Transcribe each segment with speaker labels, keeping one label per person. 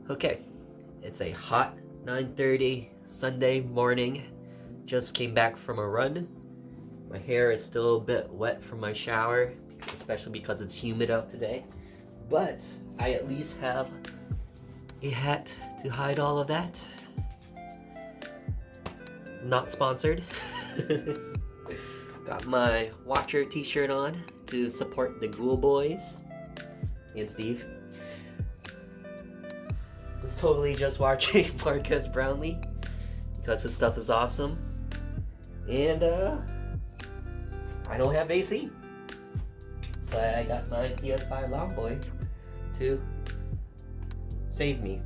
Speaker 1: Okay, it's a hot 9:30 Sunday morning. Just came back from a run. My hair is still a bit wet from my shower, especially because it's humid out today. But I at least have a hat to hide all of that. Not sponsored. Got my Watcher t-shirt on to support the Ghoul Boys and Steve. Was totally just watching Marquez Brownlee because his stuff is awesome. And I don't have AC, so I got my PS5 Longboy to save me.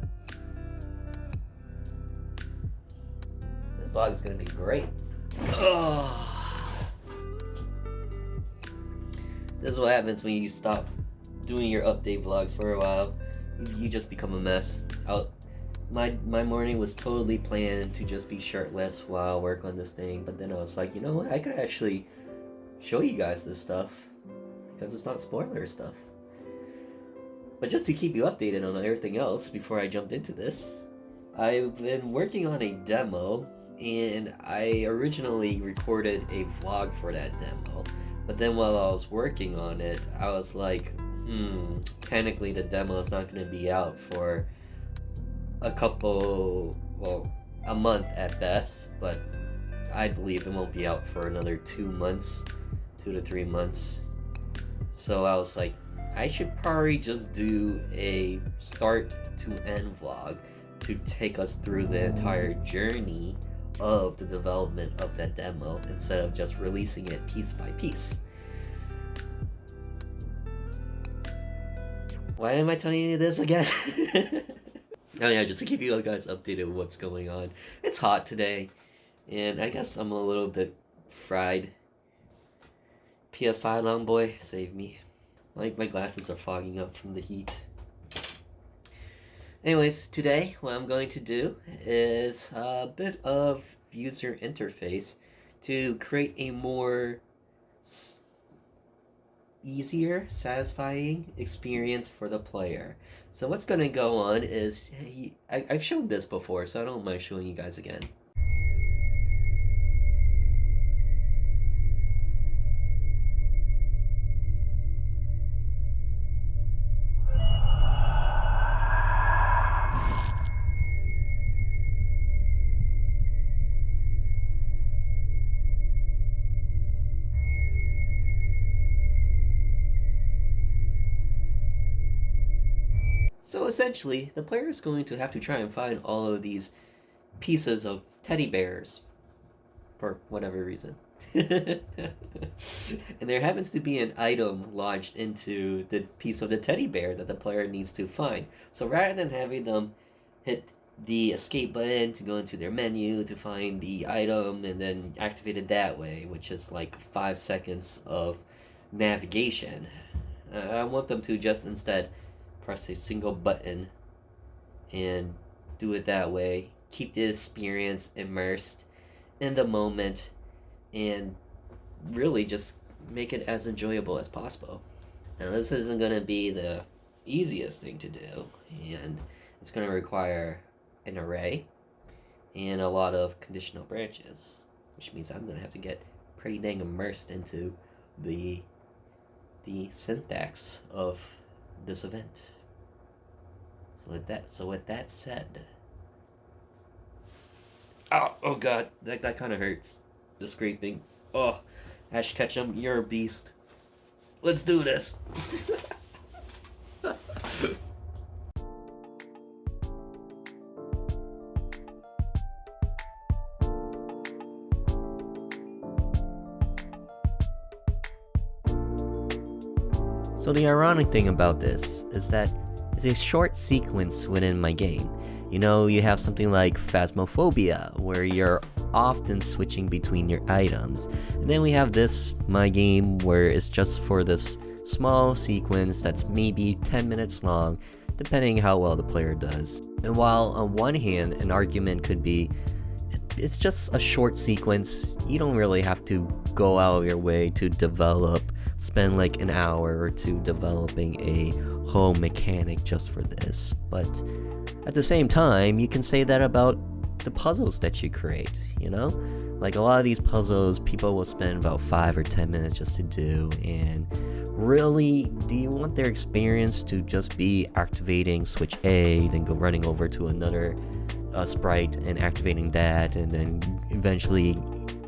Speaker 1: This vlog is gonna be great. This is what happens when you stop doing your update vlogs for a while. You just become a mess. My morning was totally planned to just be shirtless while I work on this thing, but then I was like, you know what? I could actually show you guys this stuff because it's not spoiler stuff. But just to keep you updated on everything else before I jumped into this, I've been working on a demo, and I originally recorded a vlog for that demo. But then while I was working on it, I was like, technically the demo is not going to be out for a month at best, but I believe it won't be out for another 2 months, 2 to 3 months. So I was like, I should probably just do a start to end vlog to take us through the entire journey of the development of that demo instead of just releasing it piece by piece. Why am I telling you this again? Oh yeah, just to keep you guys updated with what's going on. It's hot today, and I guess I'm a little bit fried. PS5 Longboy, save me. Like, my glasses are fogging up from the heat. Anyways, today what I'm going to do is a bit of user interface to create a more easier, satisfying experience for the player. So what's going to go on is, I've showed this before, so I don't mind showing you guys again. So essentially, the player is going to have to try and find all of these pieces of teddy bears for whatever reason. And there happens to be an item lodged into the piece of the teddy bear that the player needs to find. So rather than having them hit the escape button to go into their menu to find the item and then activate it that way, which is like 5 seconds of navigation, I want them to just instead press a single button and do it that way. Keep the experience immersed in the moment and really just make it as enjoyable as possible. Now, this isn't going to be the easiest thing to do, and it's going to require an array and a lot of conditional branches, which means I'm going to have to get pretty dang immersed into the syntax of this event. So with that said, oh god, that kind of hurts. The scraping. Oh, Ash Ketchum, you're a beast. Let's do this. So the ironic thing about this is that it's a short sequence within my game. You know, you have something like Phasmophobia, where you're often switching between your items. And then we have this, my game, where it's just for this small sequence that's maybe 10 minutes long, depending how well the player does. And while on one hand, an argument could be, it's just a short sequence, you don't really have to go out of your way to spend like an hour or two developing a whole mechanic just for this, but at the same time, you can say that about the puzzles that you create, you know? Like a lot of these puzzles, people will spend about 5 or 10 minutes just to do, and really, do you want their experience to just be activating switch A, then go running over to another sprite and activating that, and then eventually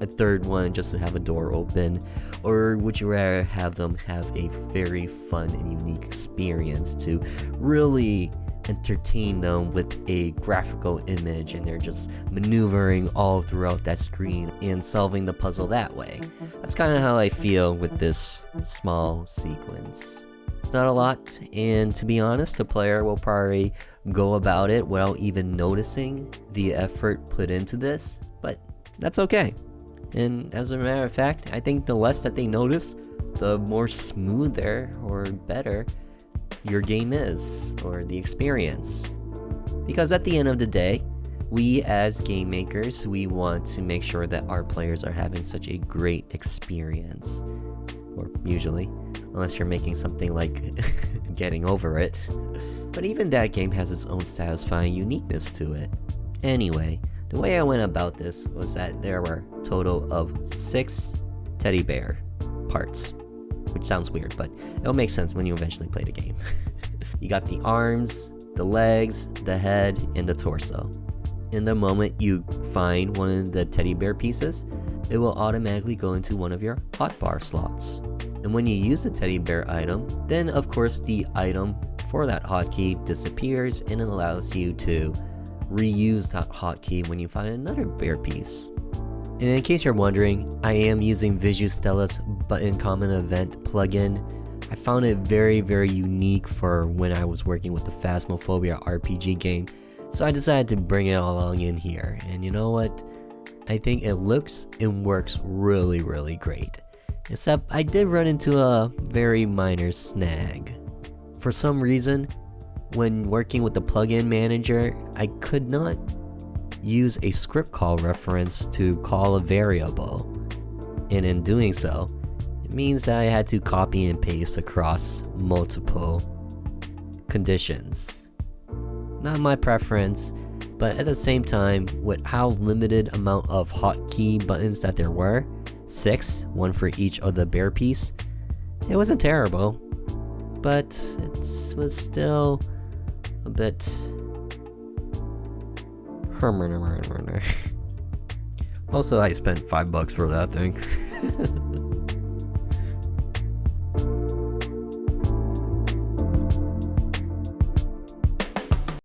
Speaker 1: a third one just to have a door open? Or would you rather have them have a very fun and unique experience to really entertain them with a graphical image, and they're just maneuvering all throughout that screen and solving the puzzle that way? That's kind of how I feel with this small sequence. It's not a lot, and to be honest, the player will probably go about it without even noticing the effort put into this, but that's okay. And as a matter of fact, I think the less that they notice, the more smoother or better your game is, or the experience. Because at the end of the day, we as game makers, we want to make sure that our players are having such a great experience. Or usually, unless you're making something like Getting Over It. But even that game has its own satisfying uniqueness to it. Anyway, the way I went about this was that there were a total of 6 teddy bear parts. Which sounds weird, but it'll make sense when you eventually play the game. You got the arms, the legs, the head, and the torso. In the moment you find one of the teddy bear pieces, it will automatically go into one of your hotbar slots. And when you use the teddy bear item, then of course the item for that hotkey disappears, and it allows you to reuse that hotkey when you find another bear piece. And in case you're wondering, I am using Visustella's Button Common Event plugin. I found it very, very unique for when I was working with the PhasmoRPG game, so I decided to bring it along in here. And you know what? I think it looks and works really, really great. Except I did run into a very minor snag. For some reason, when working with the plugin manager, I could not use a script call reference to call a variable, and in doing so, it means that I had to copy and paste across multiple conditions. Not my preference, but at the same time, with how limited amount of hotkey buttons that there were, 6, one for each of the bear piece, it wasn't terrible, but it was still a bit also, I spent $5 for that thing.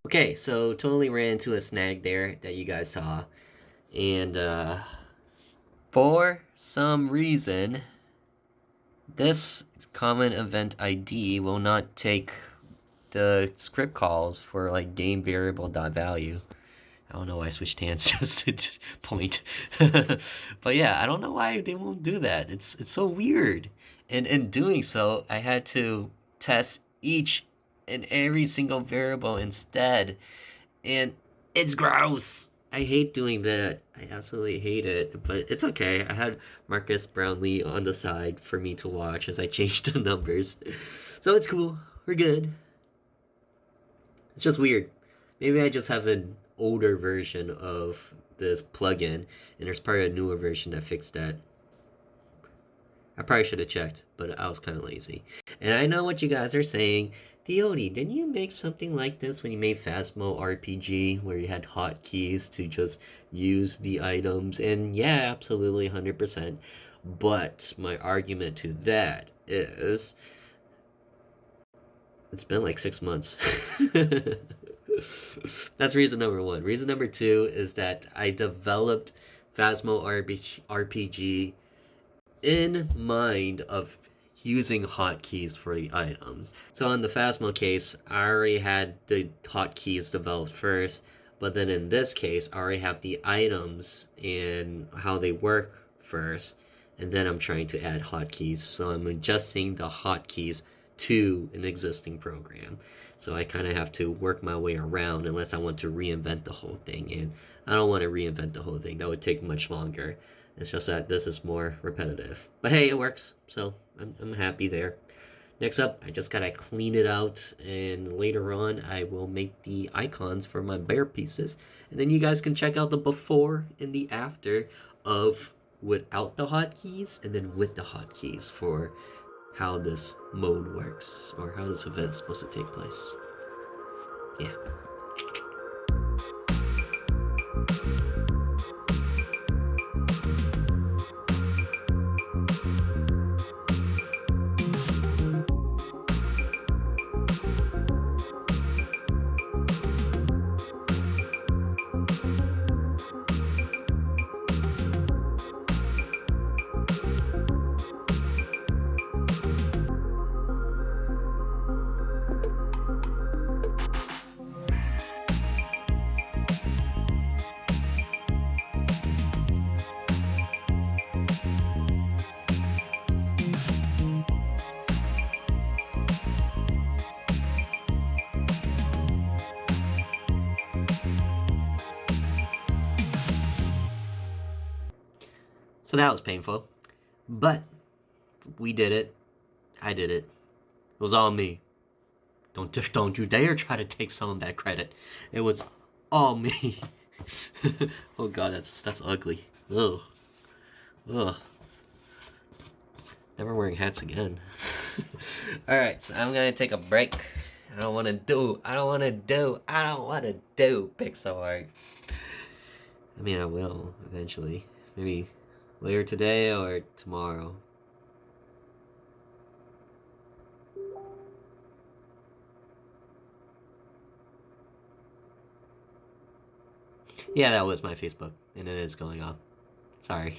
Speaker 1: Okay, so totally ran into a snag there that you guys saw. And for some reason, this common event ID will not take the script calls for like game variable.value. I don't know why I switched hands just to point. But yeah, I don't know why they won't do that. It's so weird. And in doing so, I had to test each and every single variable instead. And it's gross. I hate doing that. I absolutely hate it. But it's okay. I had Marcus Brownlee on the side for me to watch as I changed the numbers. So it's cool. We're good. It's just weird. Maybe I just have an older version of this plugin, and there's probably a newer version that fixed that. I probably should have checked, but I was kind of lazy. And I know what you guys are saying. TheOdie, didn't you make something like this when you made PhasmoRPG, where you had hotkeys to just use the items? And yeah, absolutely, 100%. But my argument to that is, it's been like 6 months. That's reason number 1. Reason number 2 is that I developed PhasmoRPG in mind of using hotkeys for the items. So in the Phasmo case, I already had the hotkeys developed first, but then in this case, I already have the items and how they work first, and then I'm trying to add hotkeys. So I'm adjusting the hotkeys to an existing program. So I kind of have to work my way around unless I want to reinvent the whole thing. And I don't want to reinvent the whole thing. That would take much longer. It's just that this is more repetitive. But hey, it works. So I'm happy there. Next up, I just gotta clean it out, and later on, I will make the icons for my bear pieces, and then you guys can check out the before and the after of without the hotkeys, and then with the hotkeys for how this mode works, or how this event is supposed to take place. Yeah. So that was painful, but we did it. I did it. It was all me. Don't you dare try to take some of that credit. It was all me. Oh god, that's ugly. Ugh. Ugh. Never wearing hats again. Alright, so I'm gonna take a break. I don't wanna do pixel art. I mean, I will eventually. Maybe later today or tomorrow. Yeah, that was my Facebook, and it is going off. Sorry.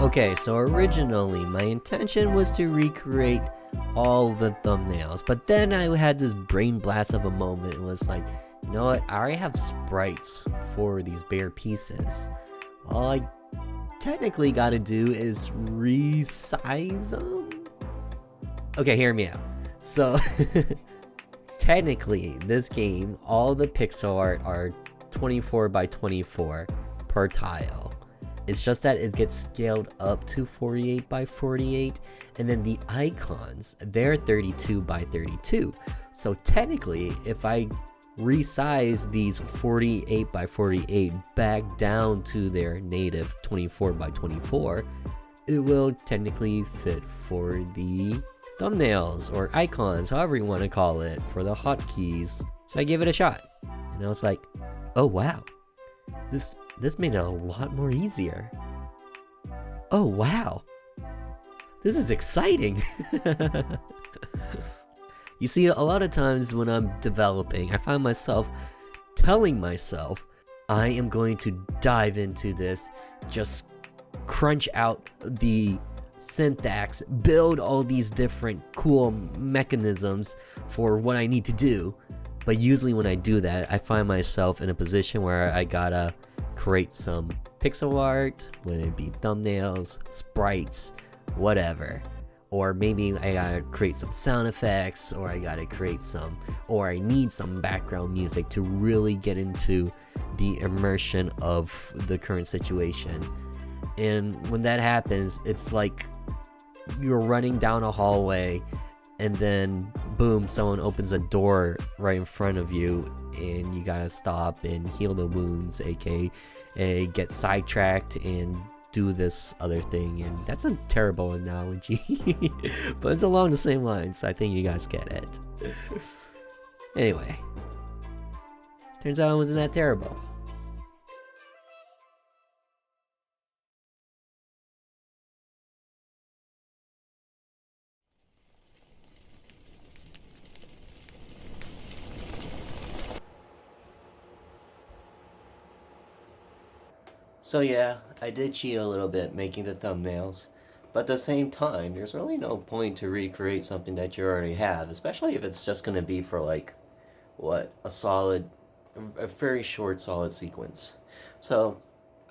Speaker 1: Okay, so originally my intention was to recreate all the thumbnails, but then I had this brain blast of a moment and was like, you know what, I already have sprites for these bare pieces. All I technically gotta do is resize them? Okay, hear me out. So, technically, this game, all the pixel art are 24 by 24 per tile. It's just that it gets scaled up to 48 by 48, and then the icons, they're 32 by 32. So technically, if I resize these 48 by 48 back down to their native 24 by 24, it will technically fit for the thumbnails or icons, however you want to call it, for the hotkeys. So I gave it a shot, and I was like, oh wow, this made it a lot more easier. Oh wow, this is exciting. You see, a lot of times when I'm developing, I find myself telling myself, I am going to dive into this, just crunch out the syntax, build all these different cool mechanisms for what I need to do. But usually when I do that, I find myself in a position where I gotta create some pixel art, whether it be thumbnails, sprites, whatever. Or maybe I gotta create some sound effects, or I gotta create some, or I need some background music to really get into the immersion of the current situation. And when that happens, it's like you're running down a hallway and then boom, someone opens a door right in front of you and you gotta stop and heal the wounds, aka get sidetracked and do this other thing. And that's a terrible analogy, but it's along the same lines, so I think you guys get it. Anyway, turns out it wasn't that terrible. So yeah, I did cheat a little bit making the thumbnails, but at the same time, there's really no point to recreate something that you already have, especially if it's just gonna be for like, what, a very short solid sequence. So,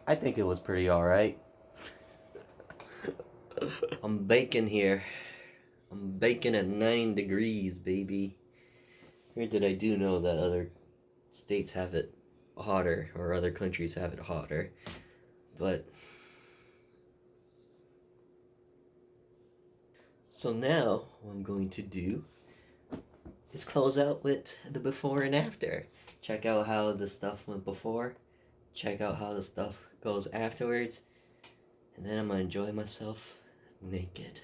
Speaker 1: I think it was pretty alright. I'm baking here. I'm baking at 9 degrees, baby. Granted, I do know that other states have it hotter, or other countries have it hotter, but So now, what I'm going to do is close out with the before and after. Check out how the stuff went before, check out how the stuff goes afterwards, and then I'm gonna enjoy myself naked.